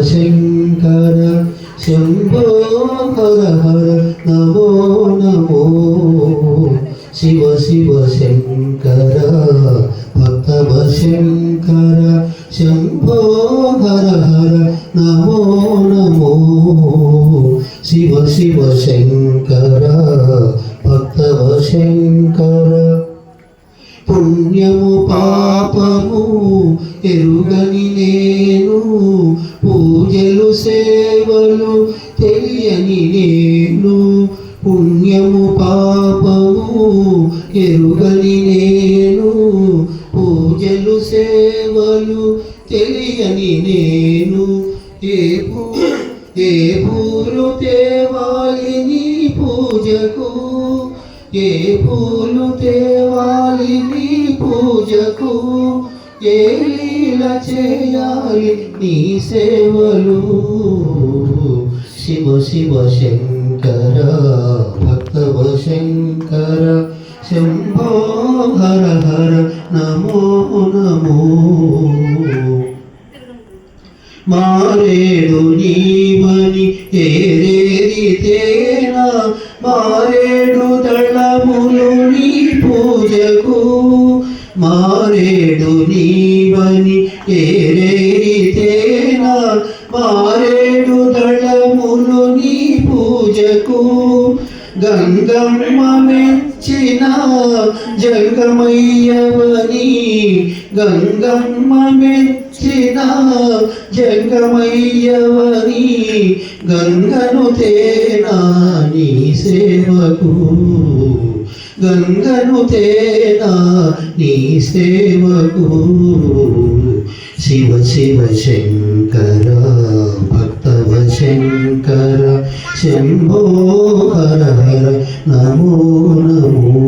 శంకర శంభో హర హర నమో నమో శివ శివ శంకర భక్తవ శంకర శంభో హర హర నమో నమో శివ శివ శంకర భక్తవ శంకర పుణ్యము పాపము ఎరుగని నేను పూజలు సేవలు తెలియని నేను పుణ్యము పాపము ఎరుగని నేను పూజలు సేవలు తెలియని నేను ఏ పూలు తేవాలి నీ పూజకు ఏ పూలు తేవాలి నీ పూజకు ఏ లీల చేయాలి నీ సేవలు శివ శివ శంకర భక్తవ శంకర శంభో హర హర నమో నమో మారేడు నీవని ఏరేరితేనా మారేడు దళములు నీ పూజకు మారేడు నీవని ఏరేరితేనా మారేడు దళములు నీ పూజకు గంగమ్మ మెచ్చిన జంగమయ్యవని గంగమ్మ మెచ్చిన జంగమయ్యవని గంగను తేనా నీ సేవకు గంగను తేనా నీ సేవకు శివ శివ శంకర భక్తవ శంకర శంభో హర హర నమో నమో